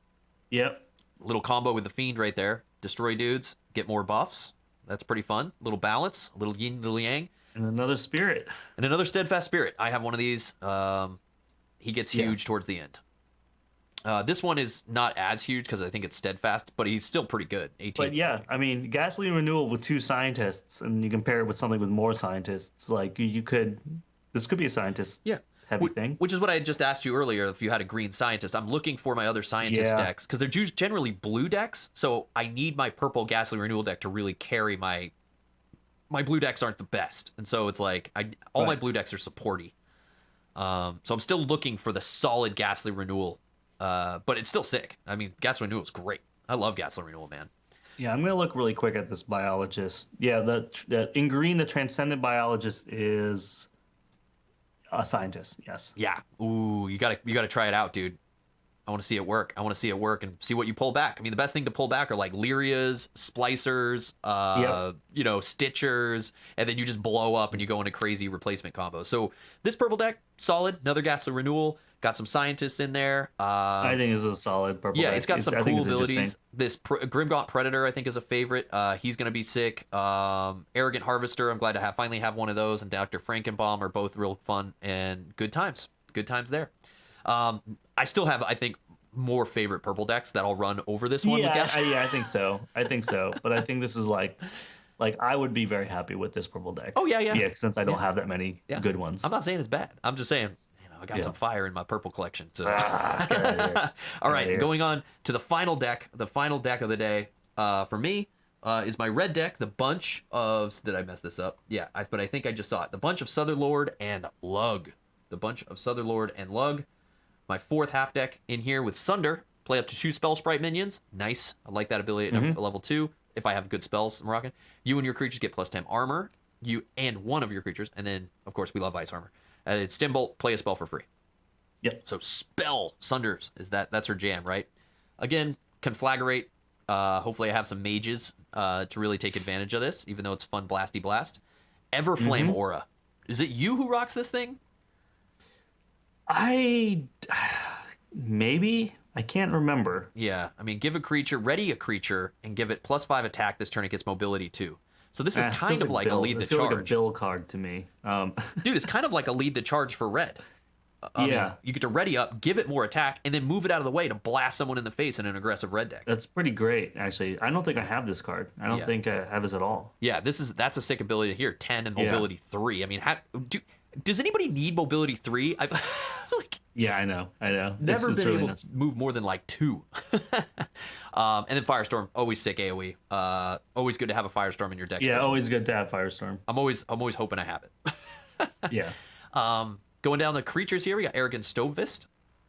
Yep. Little combo with the Fiend right there. Destroy dudes, get more buffs. That's pretty fun. Little balance, little yin, little yang. And another Spirit. And another Steadfast Spirit. I have one of these. He gets huge towards the end. This one is not as huge because I think it's Steadfast, but he's still pretty good. 18. But yeah, I mean, Gasoline Renewal with 2 scientists, and you compare it with something with more scientists, like you could, this could be a scientist heavy thing. Which is what I had just asked you earlier, if you had a green scientist. I'm looking for my other scientist decks, because they're generally blue decks, so I need my purple Gasoline Renewal deck to really carry my blue decks aren't the best. And so it's like, all my blue decks are supporty. So I'm still looking for the solid Gasoline Renewal. But it's still sick. I mean, Gasoline Renewal is great. I love Gasoline Renewal, man. Yeah, I'm gonna look really quick at this biologist. Yeah, the in green, the Transcendent Biologist is a scientist. Yes. Yeah. Ooh, you gotta try it out, dude. I want to see it work. I want to see it work and see what you pull back. I mean, the best thing to pull back are like Lyrias, Splicers, Stitchers, and then you just blow up and you go into crazy replacement combos. So this purple deck, solid. Another Gasoline Renewal. Got some scientists in there. I think this is a solid purple deck. It's got some cool abilities. This Grimgaunt Predator, I think, is a favorite. He's going to be sick. Arrogant Harvester, I'm glad to finally have one of those. And Dr. Frankenbaum are both real fun and good times. Good times there. I still have, I think, more favorite purple decks that I'll run over this one. I think so. But I think this is like I would be very happy with this purple deck. Oh, yeah. Yeah, since I don't have that many good ones. I'm not saying it's bad. I'm just saying, I got some fire in my purple collection. So. All right, going on to the final deck. The final deck of the day for me is my red deck, the bunch of... Did I mess this up? Yeah, but I think I just saw it. The bunch of Sutherlord and Lug. The bunch of Sutherlord and Lug. My 4th half deck in here with Sunder. Play up to 2 Spell Sprite minions. Nice. I like that ability at level 2. If I have good spells, I'm rocking. You and your creatures get +10 armor. You and one of your creatures. And then, of course, we love Ice Armor. It's Stimbolt, play a spell for free. Yep. So spell Sunders that's her jam, right? Again, Conflagrate. Hopefully I have some mages to really take advantage of this, even though it's fun blasty blast. Everflame Aura. Is it you who rocks this thing? Maybe. I can't remember. Yeah, I mean, ready a creature, and give it +5 attack this turn. It gets mobility 2. So this is kind of like a lead the charge. Like a Bill card to me. Dude, it's kind of like a lead the charge for red. You get to ready up, give it more attack, and then move it out of the way to blast someone in the face in an aggressive red deck. That's pretty great, actually. I don't think I have this card. I don't think I have this at all. Yeah, that's a sick ability here. 10 and mobility 3. I mean, does anybody need mobility 3? Yeah, I know. Never been able to move more than 2. And then Firestorm, always sick AoE. Always good to have a Firestorm in your deck. Yeah, always good to have Firestorm. I'm always hoping I have it. Yeah. Going down the creatures here, we got Arrogant Stovefist.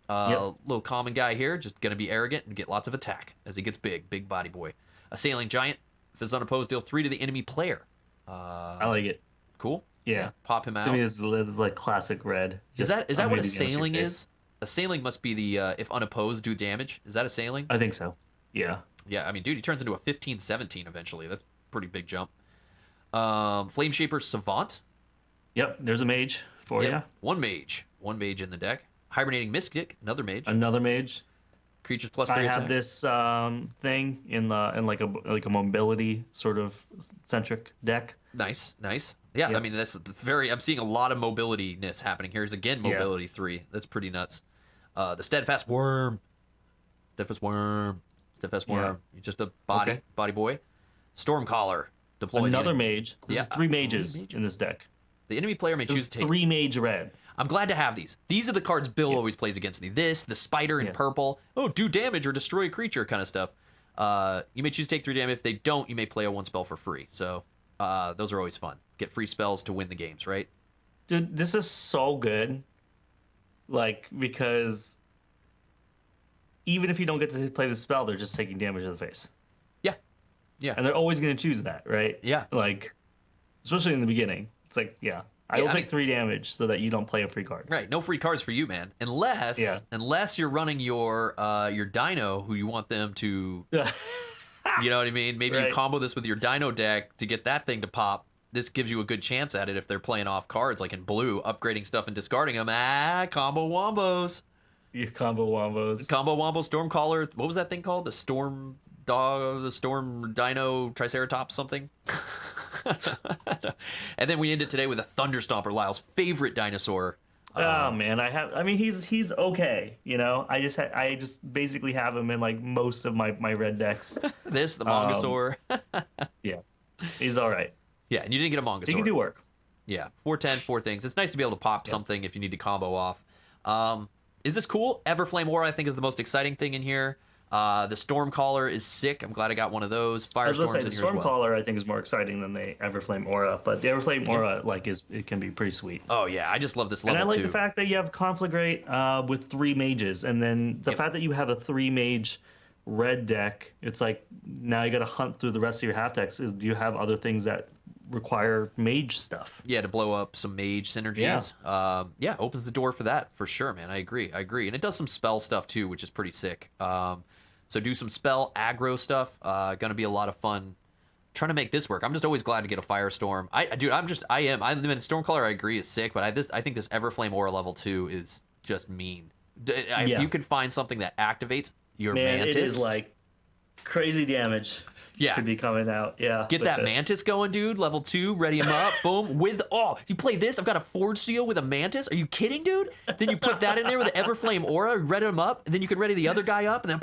Little common guy here, just gonna be arrogant and get lots of attack as he gets big body boy. Assailing Giant, If it's unopposed, deal 3 to the enemy player. I like it. Cool. Yeah. Pop him out. To me, it's like classic red. Is that what a sailing is? A sailing must be the if unopposed, do damage. Is that a sailing? I think so. Yeah. Yeah, I mean, dude, he turns into a 15-17 eventually. That's a pretty big jump. Flame Shaper Savant. Yep, there's a mage for you. One mage in the deck. Hibernating Mystic, another mage. Another mage. Creatures plus 3 I attack. have this thing in like a mobility sort of centric deck. Nice. Yeah, Yep. I mean, that's I'm seeing a lot of mobility-ness happening here. Here's again mobility 3. That's pretty nuts. The Steadfast Worm. You're just a body boy. Stormcaller. Deploy another mage. This is 3 mages 3 mages in this deck. The enemy player may choose to take 3 mage red. I'm glad to have these. These are the cards Bill always plays against me. This, the spider in purple. Oh, do damage or destroy a creature kind of stuff. You may choose to take 3 damage. If they don't, you may play a 1 spell for free. So those are always fun. Get free spells to win the games, right? Dude, this is so good. Like, because even if you don't get to play the spell, they're just taking damage to the face. Yeah. And they're always going to choose that, right? Yeah. Like, especially in the beginning. It's like, I will take 3 damage so that you don't play a free card. Right. No free cards for you, man. Unless you're running your Dino who you want them to, you know what I mean? Maybe you combo this with your Dino deck to get that thing to pop. This gives you a good chance at it if they're playing off cards like in blue, upgrading stuff and discarding them. Combo wombos. You combo wombos. Combo wombo, Stormcaller. What was that thing called? The Storm Dino Triceratops something. And then we end it today with a Thunderstomper, Lyle's favorite dinosaur. Oh man, he's okay, you know. I just basically have him in like most of my red decks. The Mongosaur. Yeah. He's all right. Yeah, and you didn't get a Mongosaur. He can do work. Yeah, 4/10, 4 things. It's nice to be able to pop something if you need to combo off. Is this cool? Everflame Aura, I think, is the most exciting thing in here. The Stormcaller is sick. I'm glad I got one of those. Firestorm's in here as well. The Stormcaller, I think, is more exciting than the Everflame Aura, but the Everflame Aura, it can be pretty sweet. Oh yeah, I just love this level 2. And I like the fact that you have Conflagrate with 3 mages, and then the fact that you have a 3 mage red deck. It's like now you got to hunt through the rest of your half decks. Do you have other things that require mage stuff? Yeah, to blow up some mage synergies. Yeah, opens the door for that for sure, man. I agree, and it does some spell stuff too, which is pretty sick. So do some spell aggro stuff. Gonna be a lot of fun trying to make this work. I'm just always glad to get a Firestorm. I mean, Stormcaller, I agree, is sick, but I think this Everflame Aura level 2 is just mean. If you can find something that activates your Mantis, it is like crazy damage. Yeah, could be coming out. Yeah, get that Mantis going, dude. Level 2, ready him up. Boom. You play this. I've got a Forge Seal with a Mantis. Are you kidding, dude? Then you put that in there with the Everflame Aura, ready him up, and then you can ready the other guy up, and then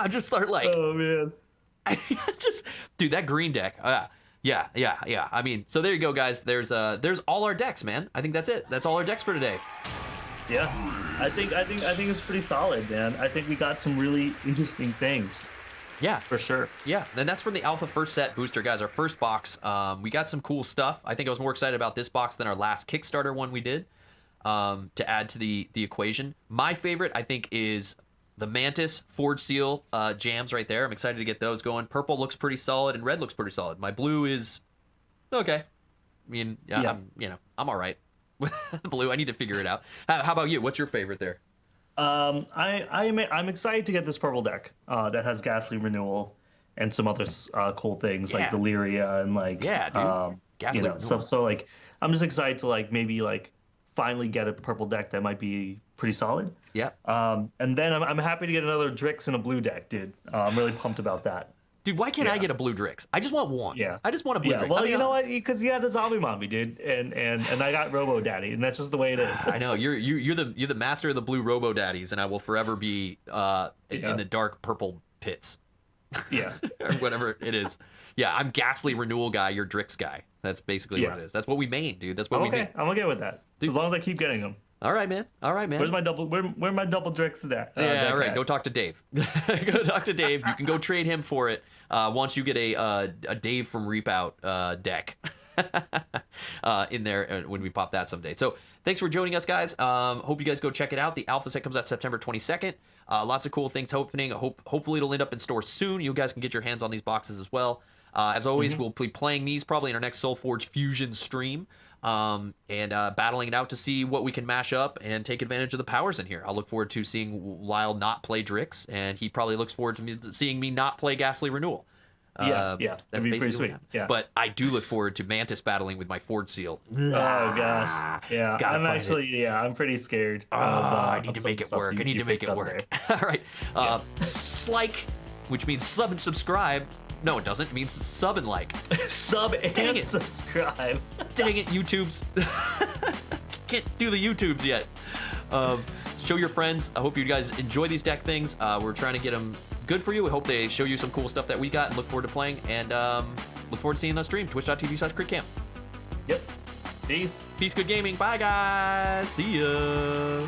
just start like. Oh man. Dude, that green deck. Yeah. I mean, so there you go, guys. There's all our decks, man. I think that's it. That's all our decks for today. Yeah, I think it's pretty solid, man. I think we got some really interesting things. Yeah, for sure. Yeah, and that's from the Alpha First Set Booster, guys. Our first box. We got some cool stuff. I think I was more excited about this box than our last Kickstarter one we did. To add to the equation, my favorite I think is the Mantis Forge Seal jams right there. I'm excited to get those going. Purple looks pretty solid, and red looks pretty solid. My blue is okay. I mean, I'm all right with the blue. I need to figure it out. How about you? What's your favorite there? I'm excited to get this purple deck that has Ghastly Renewal and some other cool things like Deliria and Ghastly Renewal. stuff. So like, I'm just excited to maybe finally get a purple deck that might be pretty solid. Yeah. And then I'm happy to get another Drix and a blue deck, dude. I'm really pumped about that. Dude, why can't I get a blue Drix? I just want one. Yeah. I just want a blue Drix. Well, you know what? Because you had the Zombie Mommy, dude, and I got Robo Daddy, and that's just the way it is. I know you're the master of the blue Robo Daddies, and I will forever be in the dark purple pits. Yeah. Or whatever it is. Yeah, I'm Ghastly Renewal guy. You're Drix guy. That's basically what it is. That's what we main, dude. That's what we main. I'm okay with that. Dude. As long as I keep getting them. All right, man. Where's my double? Where my double Drix at? All right. Go talk to Dave. Go talk to Dave. You can go trade him for it once you get a Dave from Reap Out deck in there when we pop that someday. So thanks for joining us, guys. Hope you guys go check it out. The alpha set comes out September 22nd. Lots of cool things happening. Hopefully it'll end up in stores soon. You guys can get your hands on these boxes as well. As always, we'll be playing these probably in our next Solforge Fusion stream. And battling it out to see what we can mash up and take advantage of the powers in here. I'll look forward to seeing Lyle not play Drix, and he probably looks forward to seeing me not play Ghastly Renewal. Yeah, that's that'd be pretty sweet. what Yeah, but I do look forward to Mantis battling with my Forge Seal. Oh gosh, yeah. Gotta find it. I'm pretty scared. I need to make it work. I need to make it work. All right, Slike, which means sub and subscribe. No, it doesn't. It means sub and like. Sub and subscribe. Dang it, YouTubes. Can't do the YouTubes yet. Show your friends. I hope you guys enjoy these deck things. We're trying to get them good for you. We hope they show you some cool stuff that we got and look forward to playing. And look forward to seeing the stream. Twitch.tv/CritCamp. Yep. Peace. Peace, good gaming. Bye, guys. See ya.